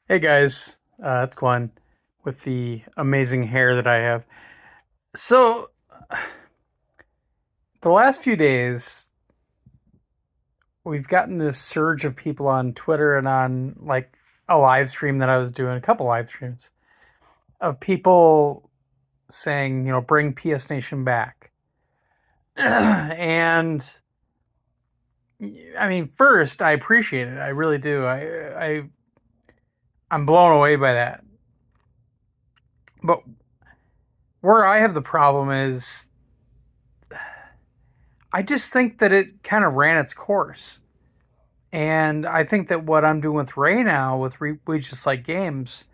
Hey guys, it's Glenn with the amazing hair that I have. So, the last few days, we've gotten this surge of people on Twitter and on like a live stream that I was doing, a couple live streams, of people saying, bring PS Nation back. And I mean, first, I appreciate it. I really do. I'm blown away by that. But where I have the problem is I just think that it kind of ran its course. And I think that what I'm doing with Ray now, with We Just Like Games,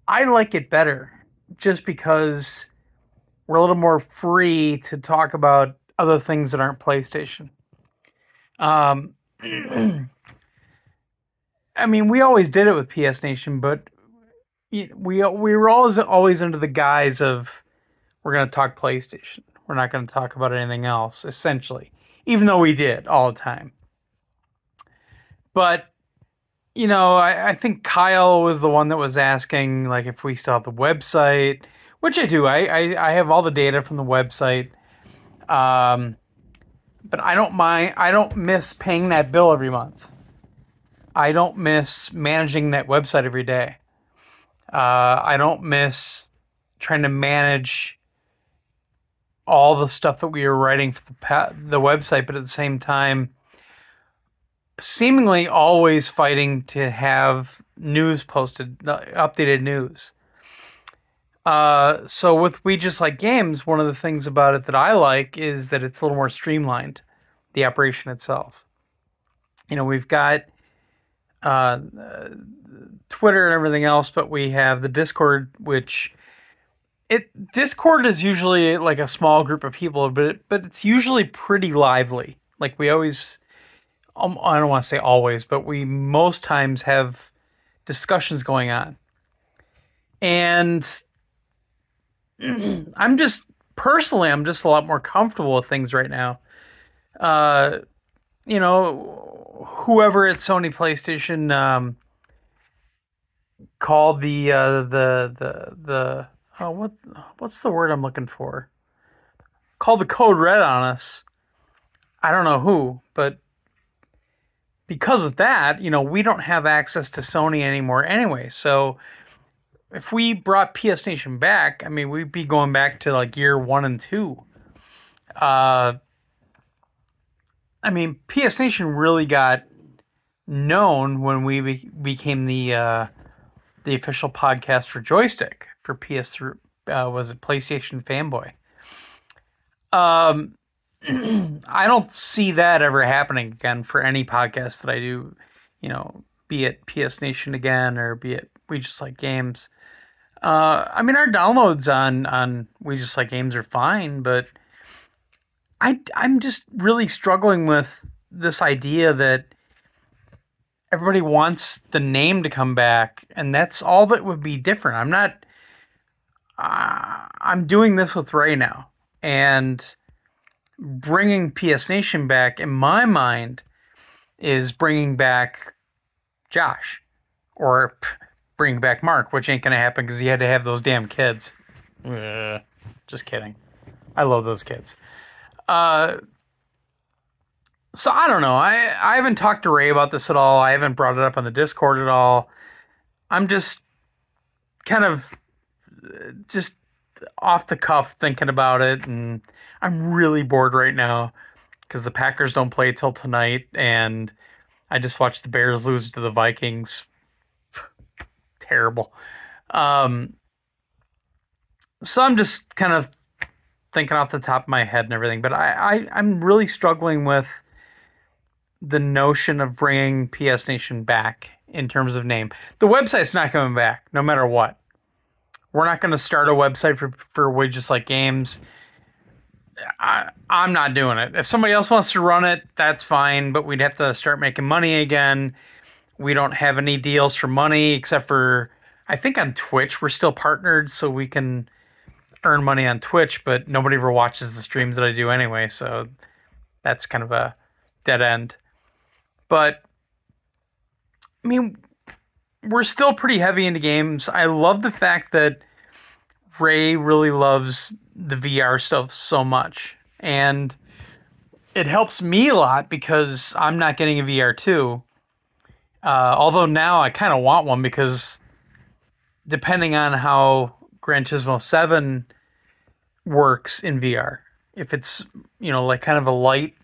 I like it better just because we're a little more free to talk about other things that aren't PlayStation. Um, I mean, we always did it with PS Nation, but we were always under the guise of we're going to talk PlayStation. We're not going to talk about anything else, essentially, even though we did all the time. But I think Kyle was the one that was asking, like, if we still have the website, which I do. I have all the data from the website. Um, but I don't mind. I don't miss paying that bill every month. I don't miss managing that website every day. I don't miss trying to manage all the stuff that we were writing for the website, but at the same time, seemingly always fighting to have news posted, updated news. So with We Just Like Games, one of the things about it that I like is that it's a little more streamlined, the operation itself. We've got uh, Twitter and everything else, but we have the Discord, which it Discord is usually like a small group of people, but it's usually pretty lively. Like we always, I don't want to say always, but we most times have discussions going on, and I'm just personally, I'm just a lot more comfortable with things right now. Uh, whoever at Sony PlayStation called the oh what's the word I'm looking for? Called the code red on us. I don't know who, but because of that, we don't have access to Sony anymore anyway. So if we brought PS Nation back, I mean, we'd be going back to like year 1 and 2. Uh, I mean, PS Nation really got known when we became the official podcast for Joystick for PS3. Was it PlayStation Fanboy? Um, I don't see that ever happening again for any podcast that I do. Be it PS Nation again or be it We Just Like Games. I mean, our downloads on We Just Like Games are fine, but I'm just really struggling with this idea that everybody wants the name to come back, and that's all that would be different. I'm not. I'm doing this with Ray now, and bringing PS Nation back in my mind is bringing back Josh, or bringing back Mark, which ain't gonna happen because he had to have those damn kids. Just kidding. I love those kids. Uh, so I don't know. I haven't talked to Ray about this at all. I haven't brought it up on the Discord at all. I'm just kind of just off the cuff thinking about it, and I'm really bored right now because the Packers don't play till tonight, and I just watched the Bears lose to the Vikings. Terrible. Um, so I'm just kind of thinking off the top of my head and everything, but I'm really struggling with the notion of bringing PS Nation back in terms of name. The website's not coming back, no matter what. We're not going to start a website for We Just Like Games. I'm not doing it. If somebody else wants to run it, that's fine, but we'd have to start making money again. We don't have any deals for money except for, I think on Twitch, we're still partnered, so we can earn money on Twitch, but nobody ever watches the streams that I do anyway, so that's kind of a dead end. But, I mean, we're still pretty heavy into games. I love the fact that Ray really loves the VR stuff so much. And it helps me a lot because I'm not getting a VR too. Although now I kind of want one because depending on how Gran Turismo 7 works in VR, if it's, like kind of a light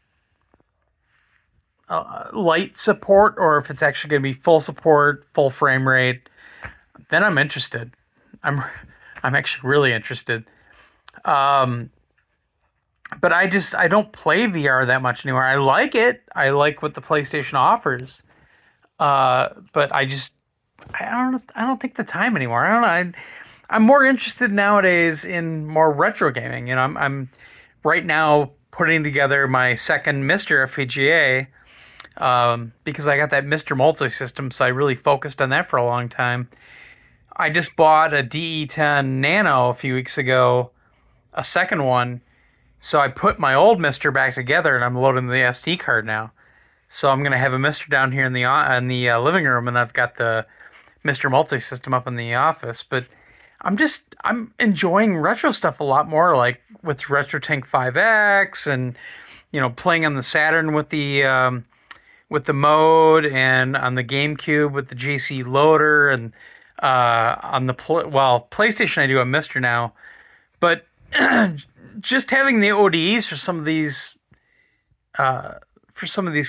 support, or if it's actually going to be full support, full frame rate, then I'm interested. I'm I'm actually really interested. Um, but I don't play VR that much anymore. I like it. I like what the PlayStation offers. But I don't think the time anymore. I don't know. I'm more interested nowadays in more retro gaming. I'm right now putting together my second Mr. FPGA, because I got that Mr. Multi system, so I really focused on that for a long time. I just bought a DE10 Nano a few weeks ago, a second one. So I put my old Mister back together, and I'm loading the SD card now. So I'm gonna have a Mister down here in the living room, and I've got the Mister Multi system up in the office. But I'm enjoying retro stuff a lot more, like with Retro Tank 5X, and playing on the Saturn with the mode, and on the GameCube with the JC loader, and on the PlayStation I do a Mister now, but just having the ODEs for some of these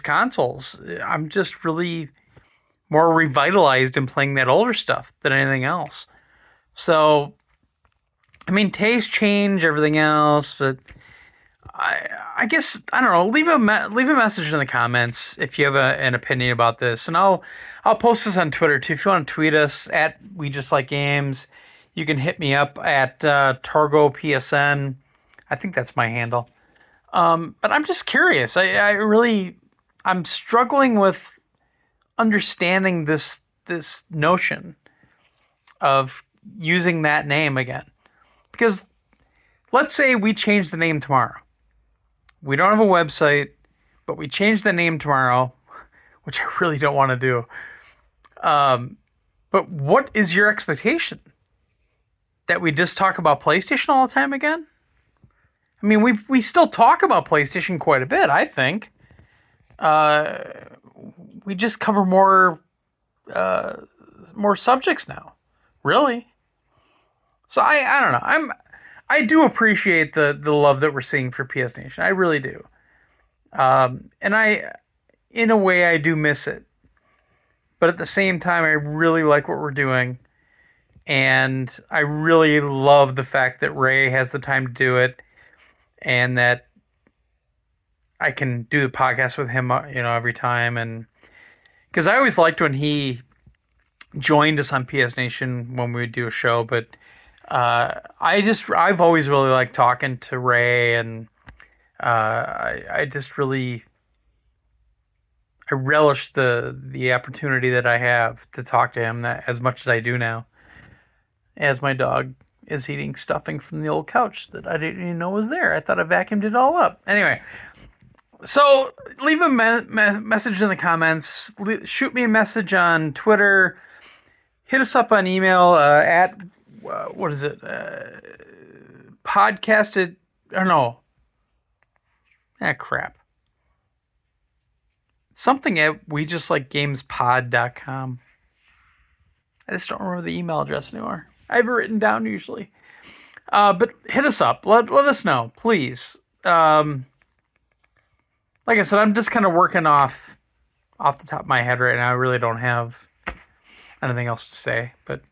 consoles, I'm just really more revitalized in playing that older stuff than anything else. So, I mean, taste change, everything else, but I guess I don't know. Leave a message in the comments if you have an opinion about this, and I'll post this on Twitter too. If you want to tweet us at We Just Like Games, you can hit me up at Targo PSN. I think that's my handle. But I'm just curious. I'm struggling with understanding this notion of using that name again, because let's say we change the name tomorrow. We don't have a website, but we change the name tomorrow, which I really don't want to do. But what is your expectation? That we just talk about PlayStation all the time again? I mean, we still talk about PlayStation quite a bit, I think. Uh, we just cover more subjects now, really. So I don't know. I do appreciate the love that we're seeing for PS Nation. I really do. And in a way, I do miss it. But at the same time, I really like what we're doing. And I really love the fact that Ray has the time to do it, and that I can do the podcast with him, every time. And because I always liked when he joined us on PS Nation when we would do a show, but I've always really liked talking to Ray, and I just really I relish the opportunity that I have to talk to him that as much as I do now. As my dog is eating stuffing from the old couch that I didn't even know was there. I thought I vacuumed it all up. Anyway, so leave a message in the comments. Shoot me a message on Twitter. Hit us up on email at what is it? Podcasted or no? Crap. Something at we just like gamespod.com. I just don't remember the email address anymore. I have it written down usually. But hit us up. Let us know, please. Like I said, I'm just kind of working off the top of my head right now. I really don't have anything else to say. But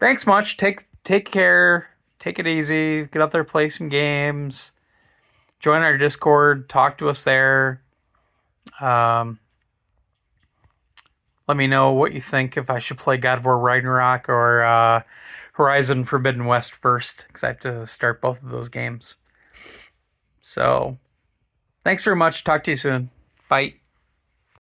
thanks much. Take care. Take it easy. Get out there, play some games. Join our Discord. Talk to us there. Let me know what you think, if I should play God of War Ragnarok or Horizon Forbidden West first, because I have to start both of those games. So, thanks very much. Talk to you soon. Bye.